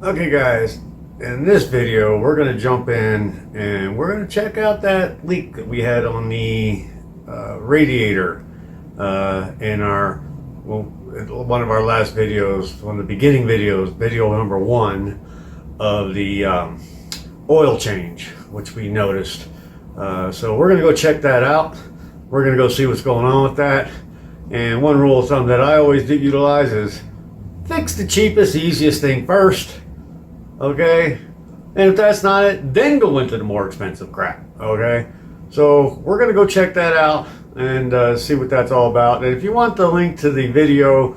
Okay guys, in this video we're going to jump in and we're going to check out that leak that we had on the radiator in our, well, one of our last videos, one of the beginning videos, video number 1 of the oil change, which we noticed. So we're going to go check that out. We're going to go see what's going on with that. And one rule of thumb that I always do utilize is fix the cheapest, easiest thing first. Okay, and if that's not it, then go into the more expensive crap. Okay, so we're gonna go check that out and see what that's all about. And if you want the link to the video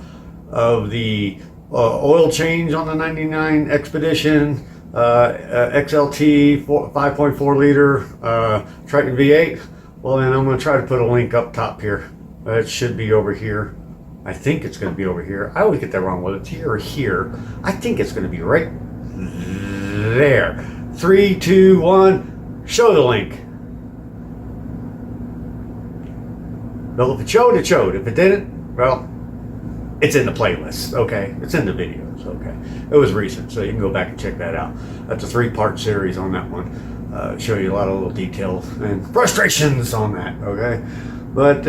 of the oil change on the 99 Expedition XLT 5.4 liter Triton V8, well then I'm gonna try to put a link up top here. It should be over here. I think it's going to be over here. I always get that wrong, whether it's here or here. I think it's going to be right there. 3, 2, 1, show the link. Well, if it showed, it showed. If it didn't, well, it's in the playlist, okay? It's in the videos, okay? It was recent, so you can go back and check that out. That's a 3-part series on that one. Show you a lot of little details and frustrations on that, okay? But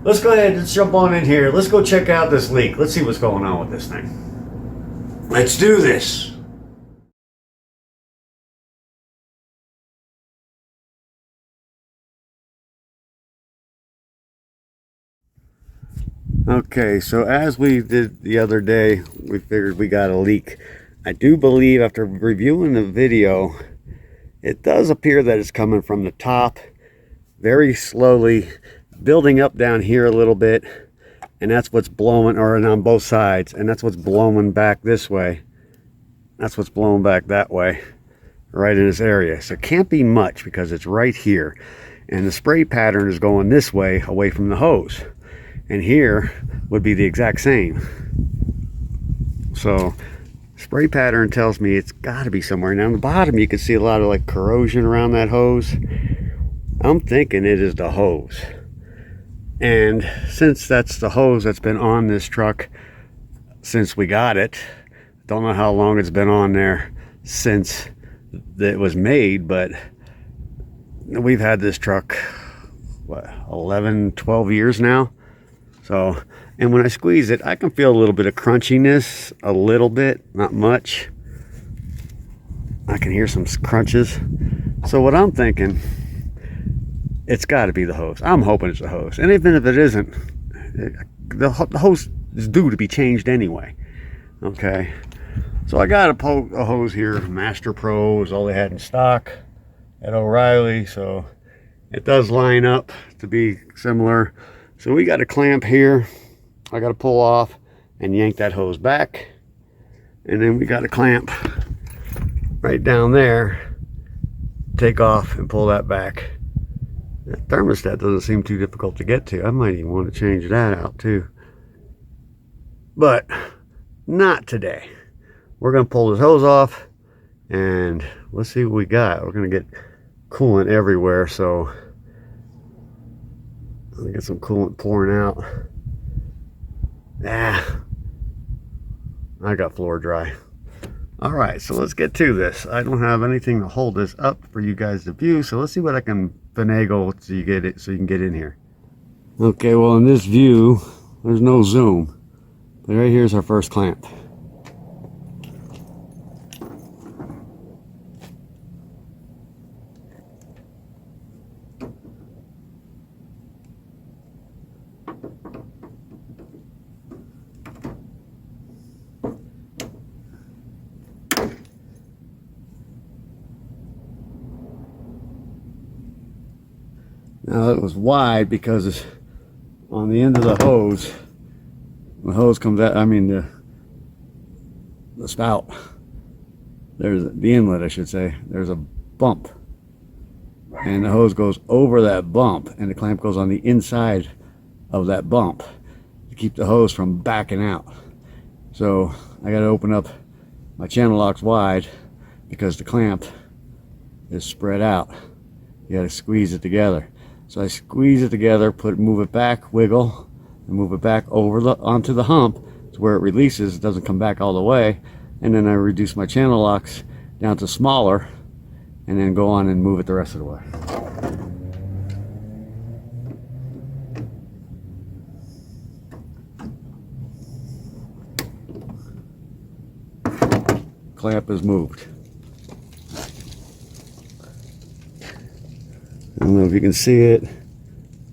let's go ahead and jump on in here. Let's go check out this leak. Let's see what's going on with this thing. Let's do this. Okay, so as we did the other day, we figured we got a leak. I do believe after reviewing the video, it does appear that it's coming from the top, very slowly, building up down here a little bit, and that's what's blowing, or on both sides, and that's what's blowing back this way. That's what's blowing back that way, right in this area. So it can't be much because it's right here, and the spray pattern is going this way away from the hose, and here would be the exact same. So spray pattern tells me it's got to be somewhere. Now on the bottom you can see a lot of like corrosion around that hose. I'm thinking it is the hose. And since that's the hose that's been on this truck since we got it, don't know how long it's been on there since it was made, but we've had this truck, what, 11, 12 years now. So, and when I squeeze it, I can feel a little bit of crunchiness, a little bit, not much. I can hear some crunches. So what I'm thinking, it's got to be the hose. I'm hoping it's the hose. And even if it isn't, the hose is due to be changed anyway. Okay. So I got a hose here. Master Pro is all they had in stock at O'Reilly. So it does line up to be similar. So we got a clamp here. I got to pull off and yank that hose back. And then we got a clamp right down there. Take off and pull that back. That thermostat doesn't seem too difficult to get to. I might even want to change that out too. But not today. We're going to pull this hose off and let's see what we got. We're going to get coolant everywhere. So let me get some coolant pouring out. I got floor dry. All right, so let's get to this. I don't have anything to hold this up for you guys to view, so let's see what I can finagle so you get it, so you can get in here. Okay, well in this view, there's no zoom, but right here's our first clamp. Now it was wide because it's on the end of the hose comes out, I mean the spout, there's the inlet I should say, there's a bump and the hose goes over that bump and the clamp goes on the inside of that bump to keep the hose from backing out. So I got to open up my channel locks wide because the clamp is spread out. You got to squeeze it together. So I squeeze it together, move it back, wiggle, and move it back over onto the hump to where it releases. It doesn't come back all the way. and then I reduce my channel locks down to smaller, and then go on and move it the rest of the way. Clamp is moved. I don't know if you can see it.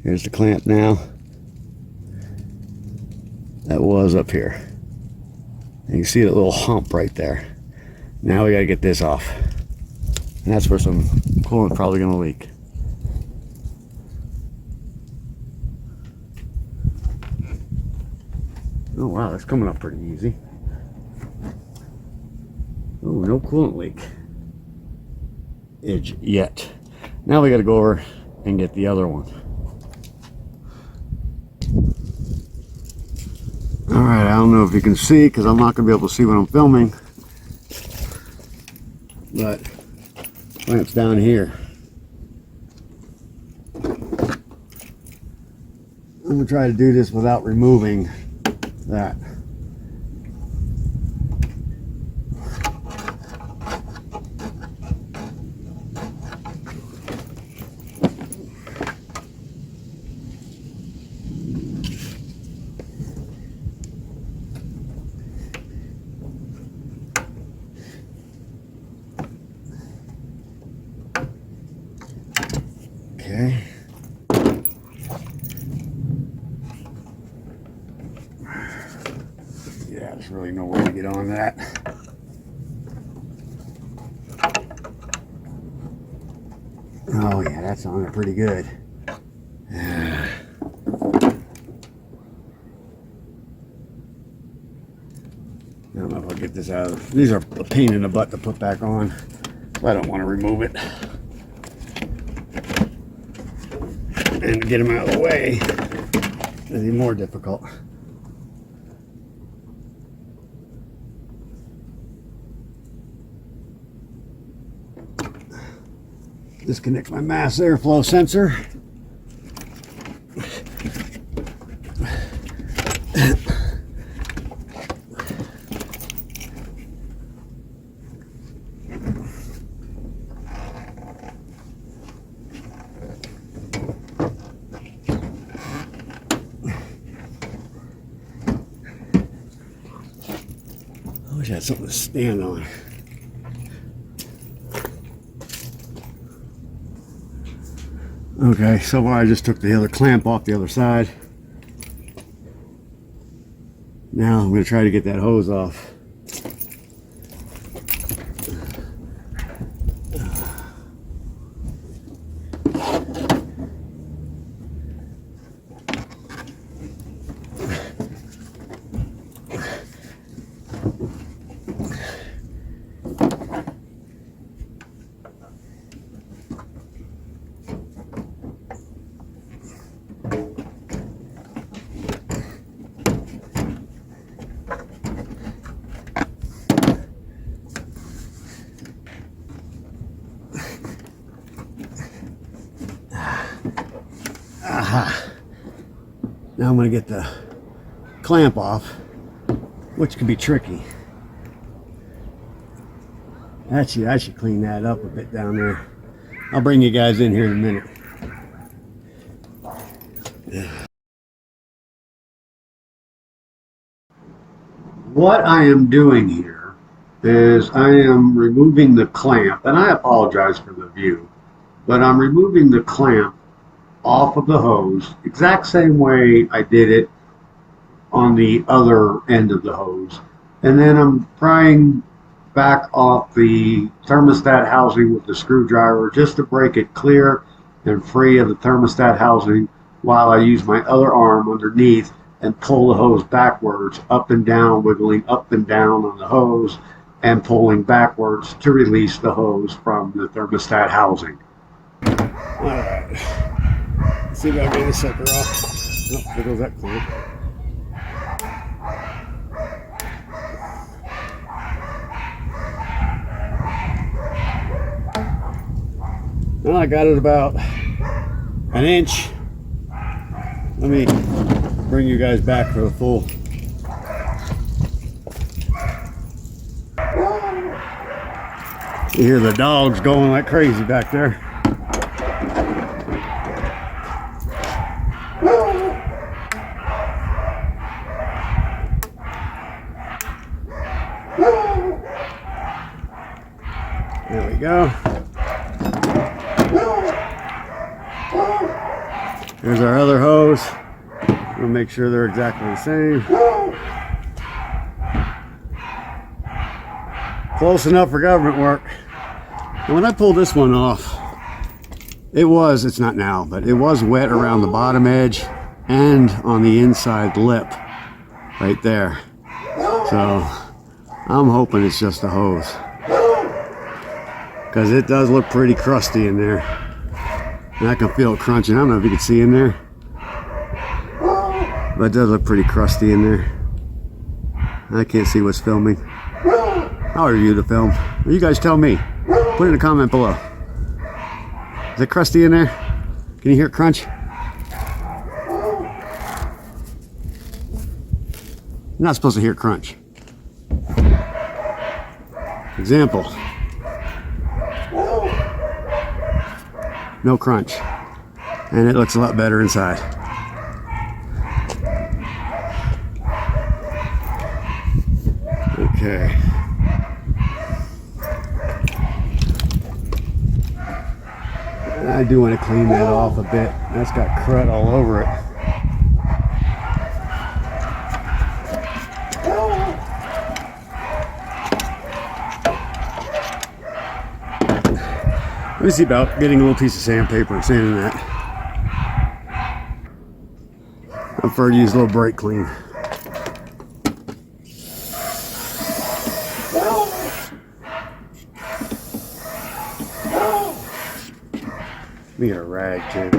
Here's the clamp now. That was up here. And you see that little hump right there. Now we gotta get this off. And that's where some coolant is probably gonna leak. Oh wow, that's coming up pretty easy. Oh, no coolant leak yet. Now we got to go over and get the other one. All right, I don't know if you can see because I'm not going to be able to see when I'm filming, but clamp's down here. I'm going to try to do this without removing that. Okay. Yeah, there's really no way to get on that. Oh yeah, that's on it pretty good. I don't know if I'll get this out. These are a pain in the butt to put back on, so I don't want to remove it. And to get them out of the way is even more difficult. Disconnect my mass airflow sensor. I wish I had something to stand on. Okay, so far I just took the other clamp off the other side. Now I'm going to try to get that hose off. Aha. Now I'm going to get the clamp off, which can be tricky. Actually, I should clean that up a bit down there. I'll bring you guys in here in a minute. What I am doing here is I am removing the clamp, and I apologize for the view, but I'm removing the clamp off of the hose, exact same way I did it on the other end of the hose. And then I'm prying back off the thermostat housing with the screwdriver just to break it clear and free of the thermostat housing while I use my other arm underneath and pull the hose backwards, up and down, wiggling up and down on the hose and pulling backwards to release the hose from the thermostat housing. All right. Let's see if I can get this sucker off. Oh, there goes that clamp. Well, I got it about an inch. Let me bring you guys back for the full. You hear the dogs going like crazy back there. There we go. Here's our other hose. We'll make sure they're exactly the same. Close enough for government work. And when I pulled this one off, it's not now, but it was wet around the bottom edge and on the inside lip right there. So I'm hoping it's just a hose, because it does look pretty crusty in there. And I can feel it crunching. I don't know if you can see in there, but it does look pretty crusty in there. I can't see what's filming. I'll review the film. You guys tell me. Put it in a comment below. Is it crusty in there? Can you hear it crunch? You're not supposed to hear it crunch. Example. No crunch. And it looks a lot better inside. Okay. I do want to clean that off a bit. That's got crud all over it. Let me see about getting a little piece of sandpaper and sanding that. I prefer to use a little brake clean. Let me get a rag too.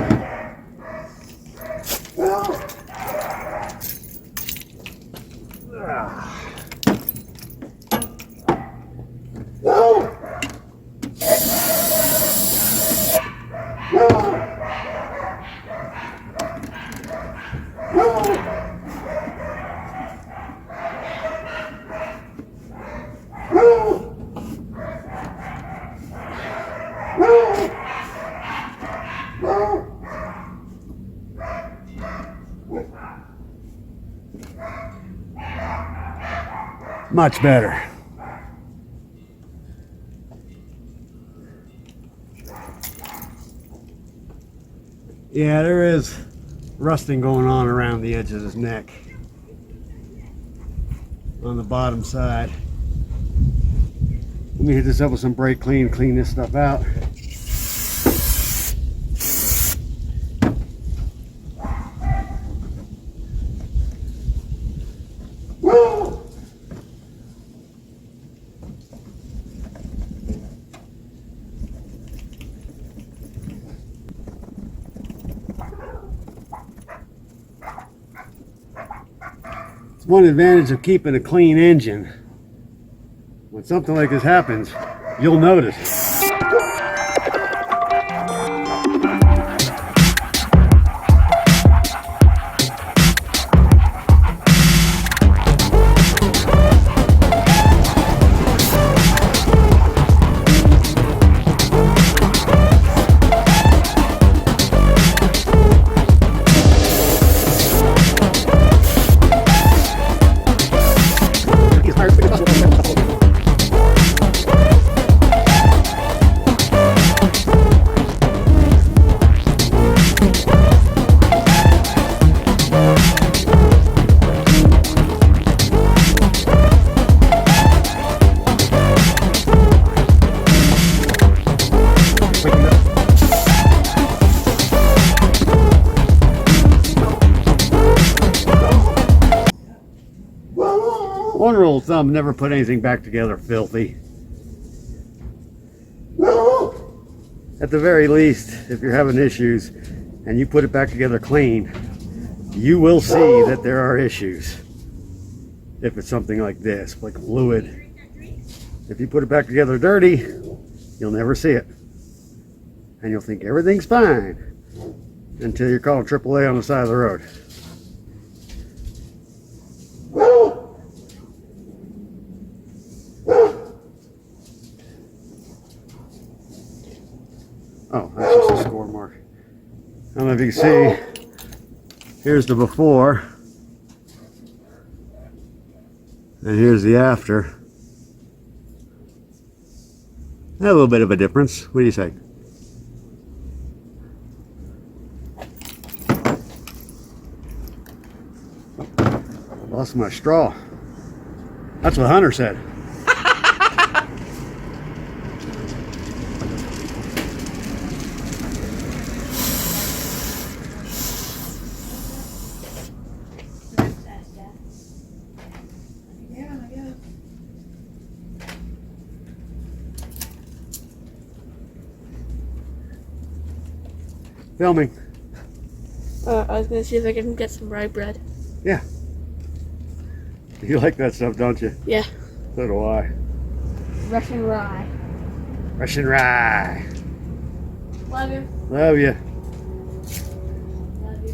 Much better. Yeah, there is rusting going on around the edge of his neck on the bottom side. Let me hit this up with some brake clean, clean this stuff out. One advantage of keeping a clean engine, when something like this happens, you'll notice. One rule of thumb, never put anything back together filthy. At the very least, if you're having issues and you put it back together clean, you will see that there are issues. If it's something like this, like fluid. If you put it back together dirty, you'll never see it. And you'll think everything's fine until you're calling AAA on the side of the road. Oh, that's just a score mark. I don't know if you can see. Here's the before. And here's the after. A little bit of a difference. What do you say? Lost my straw. That's what Hunter said. Filming. I was gonna see if I can get some rye bread. Yeah. You like that stuff, don't you? Yeah. So do I. Russian rye. Russian rye. Love you. Love you. Love you.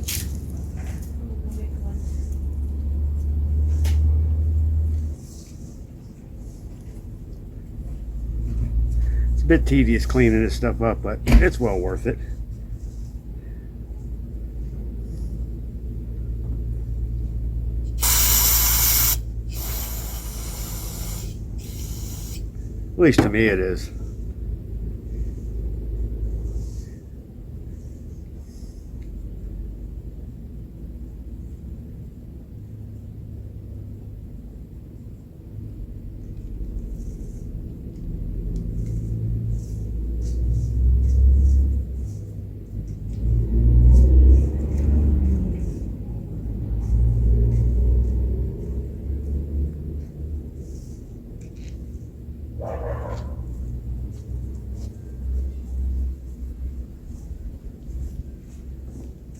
It's a bit tedious cleaning this stuff up, but it's well worth it. At least to me it is.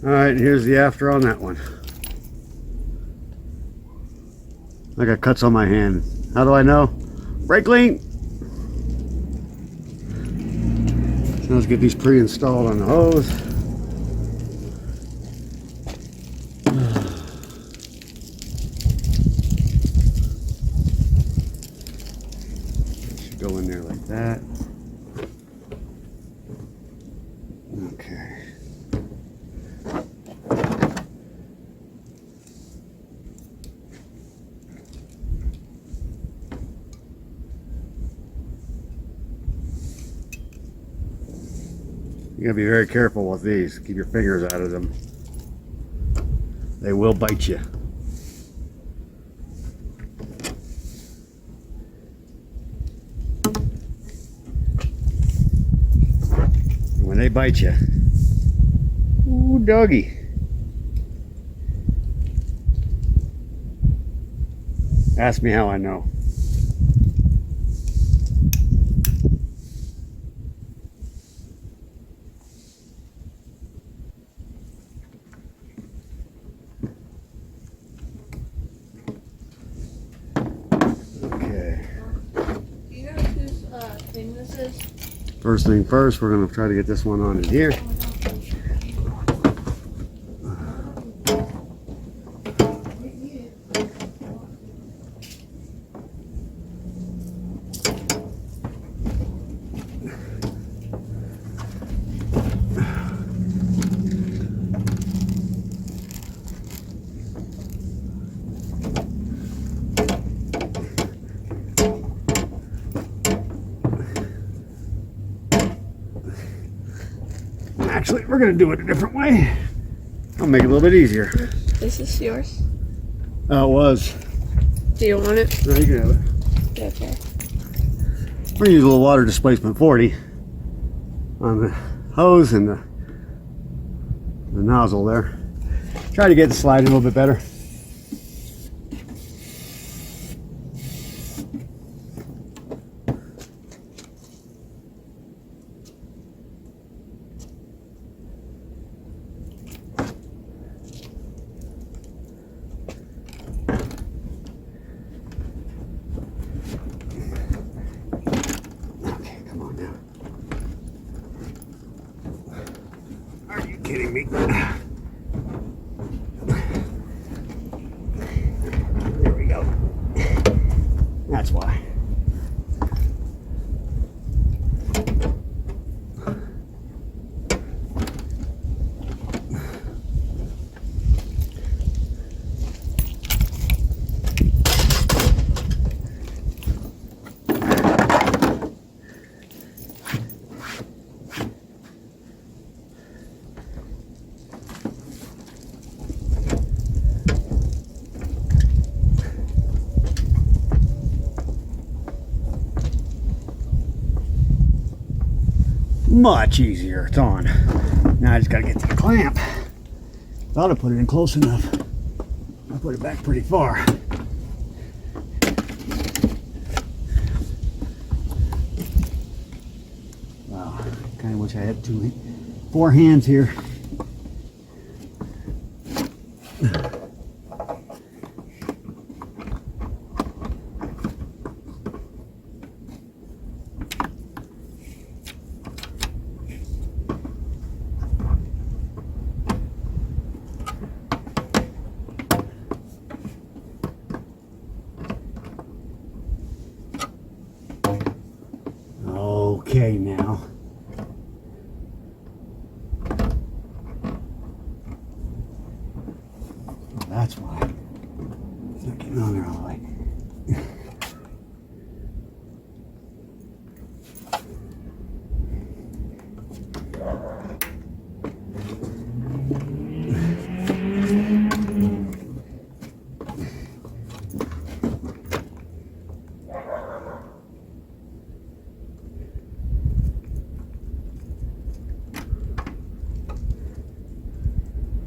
All right, here's the after on that one. I got cuts on my hand. How do I know? Brake lean. So let's get these pre-installed on the hose. Should go in there like that. Okay. You gotta be very careful with these. Keep your fingers out of them. They will bite you. And when they bite you, ooh, doggy. Ask me how I know. First thing first, we're going to try to get this one on in here. Actually, we're going to do it a different way. I'll make it a little bit easier. Is this yours? Oh, it was. Do you want it? No, you can have it. Okay. We're going to use a little water displacement 40 on the hose and the nozzle there. Try to get it sliding a little bit better. Kidding me? There we go. That's why. Much easier. It's on. Now I just gotta get to the clamp. Thought I put it in close enough. I put it back pretty far. Wow, kind of wish I had 4 hands here. Okay, now. Oh, that's why. It's not getting on there all the way.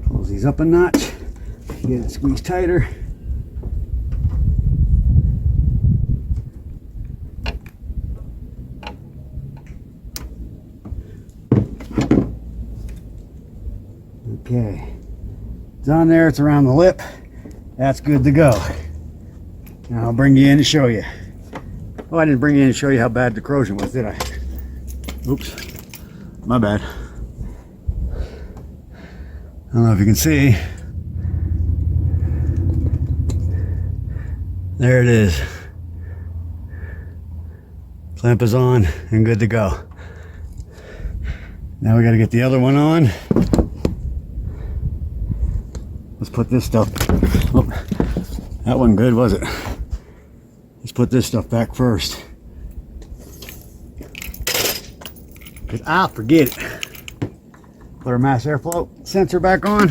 Close these up a notch. Get it squeezed tighter. Okay, it's on there, it's around the lip. That's good to go. Now I'll bring you in to show you. Oh, I didn't bring you in to show you how bad the corrosion was, did I? Oops, my bad. I don't know if you can see. There it is. Clamp is on and good to go. Now we got to get the other one on. Let's put this stuff. Oh, that wasn't good, was it? Let's put this stuff back first. Because I'll forget it. Put our mass airflow sensor back on.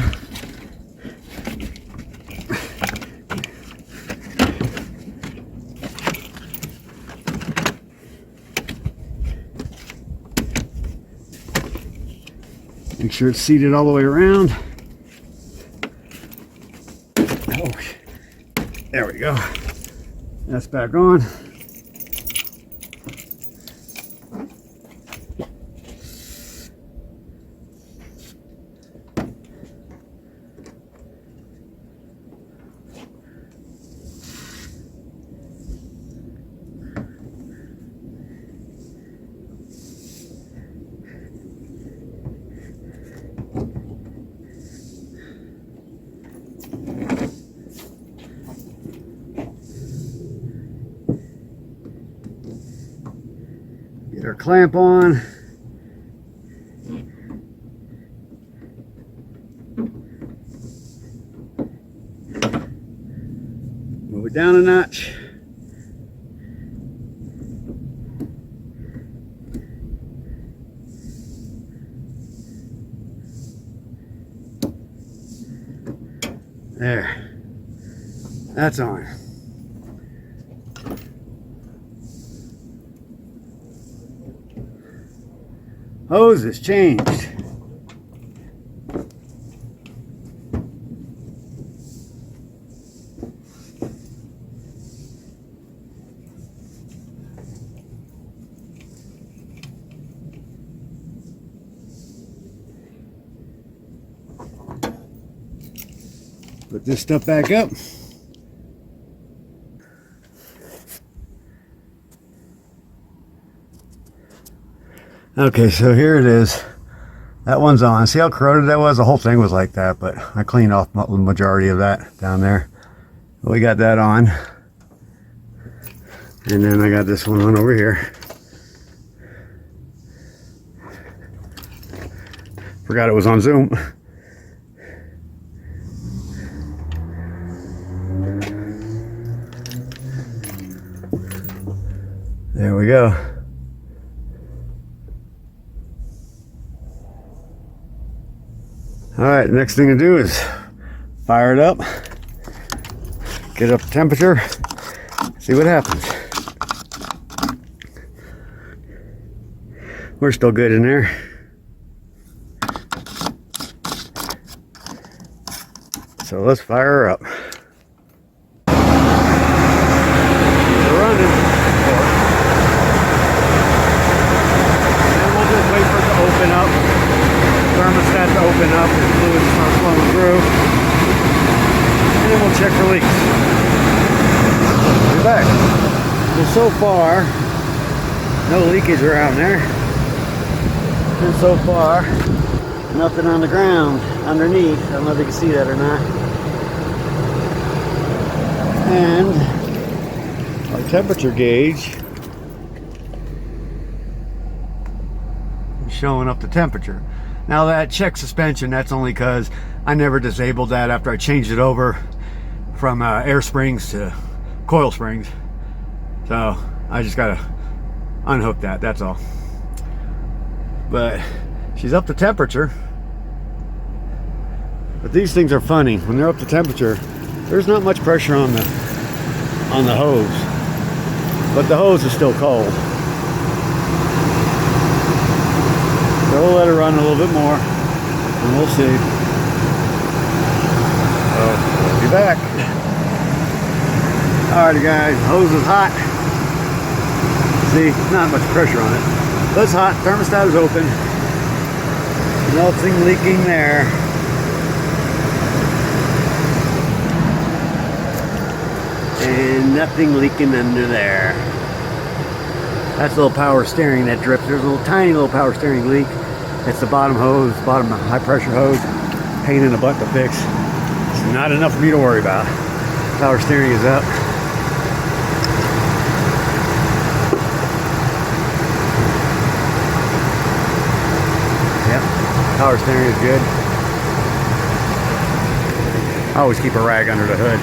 Make sure it's seated all the way around. Oh, there we go. That's back on. Get our clamp on. Move it down a notch. There. That's on. Hose is changed. Put this stuff back up. Okay, so here it is. That one's on. See how corroded that was? The whole thing was like that, but I cleaned off the majority of that down there. We got that on. And then I got this one on over here. Forgot it was on Zoom. There we go. All right, the next thing to do is fire it up, get up the temperature, see what happens. We're still good in there. So let's fire her up. We're running. And we'll just wait for it to open up. Thermostat to open up and fluid to start flowing through. And then we'll check for leaks. We'll be back. Well, so far, no leakage around there. And so far, nothing on the ground underneath. I don't know if you can see that or not. And our temperature gauge is showing up the temperature. Now that check suspension, that's only because I never disabled that after I changed it over from air springs to coil springs. So I just gotta unhook that, that's all. But she's up to temperature. But these things are funny. When they're up to temperature, there's not much pressure on the hose. But the hose is still cold. So we'll let her run a little bit more and we'll see. So we'll be back. Alrighty guys, the hose is hot. See, not much pressure on it. But it's hot, thermostat is open. Nothing leaking there. And nothing leaking under there. That's a little power steering that drips. There's a little tiny little power steering leak. It's the bottom hose, bottom high pressure hose. Pain in the butt to fix. It's not enough for me to worry about. Power steering is up. Yep, power steering is good. I always keep a rag under the hood.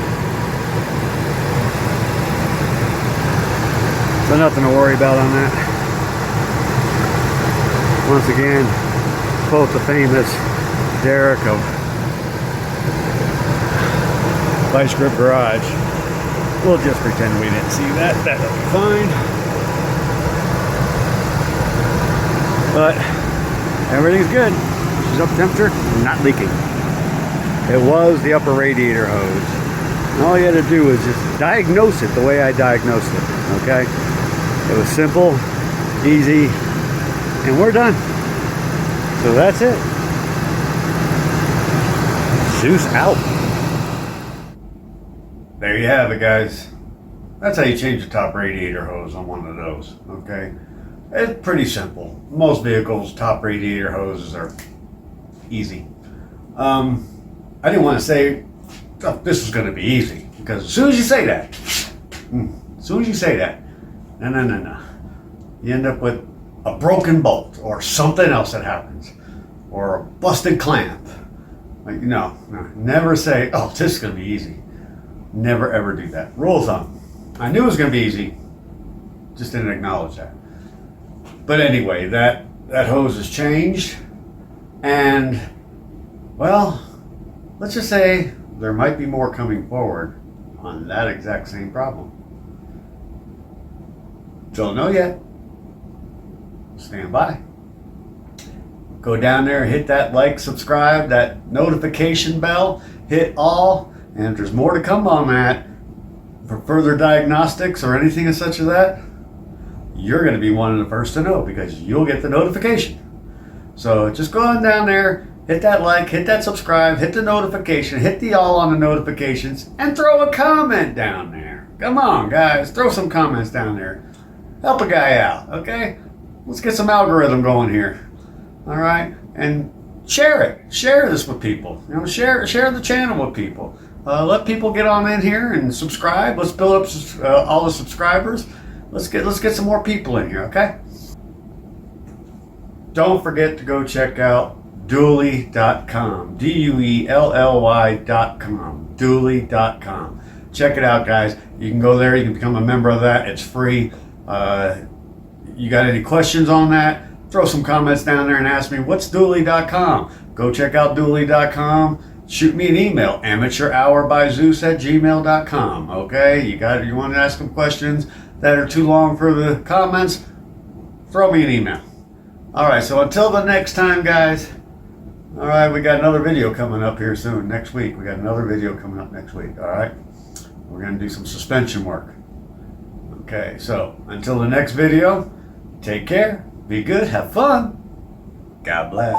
So nothing to worry about on that. Once again, quote the famous Derek of Vice Grip Garage. We'll just pretend we didn't see that. That'll be fine. But everything's good. She's up temperature, not leaking. It was the upper radiator hose. And all you had to do was just diagnose it the way I diagnosed it. Okay? It was simple, easy, and we're done. So that's it. Zeus out. There you have it, guys. That's how you change the top radiator hose on one of those, okay? It's pretty simple. Most vehicles, top radiator hoses are easy. I didn't want to say, oh, this is going to be easy, because as soon as you say that, no. You end up with a broken bolt or something else that happens, or a busted clamp. Like, no, never say, oh, this is going to be easy. Never ever do that. Rule of thumb. I knew it was going to be easy, just didn't acknowledge that. But anyway, that hose has changed, and well, let's just say there might be more coming forward on that exact same problem. Don't know yet. Stand by. Go down there, hit that like, subscribe, that notification bell, hit all, and if there's more to come on that for further diagnostics or anything as such as that, you're going to be one of the first to know because you'll get the notification. So just go on down there, hit that like, hit that subscribe, hit the notification, hit the all on the notifications, and throw a comment down there. Come on, guys, throw some comments down there. Help a guy out, okay? Let's get some algorithm going here. All right? And share it. Share this with people. You know, share the channel with people. Let people get on in here and subscribe. Let's build up all the subscribers. Let's get some more people in here, okay? Don't forget to go check out Dually.com. DUELLY.com. Dually.com. Check it out, guys. You can go there. You can become a member of that. It's free. You got any questions on that? Throw some comments down there and ask me, what's Dually.com? Go check out Dually.com. Shoot me an email, amateurhourbyzeus@gmail.com. Okay, you want to ask some questions that are too long for the comments? Throw me an email. All right, so until the next time, guys. All right, we got another video coming up here soon. Next week, we got another video coming up next week. All right, we're gonna do some suspension work. Okay, so until the next video, take care, be good, have fun. God bless.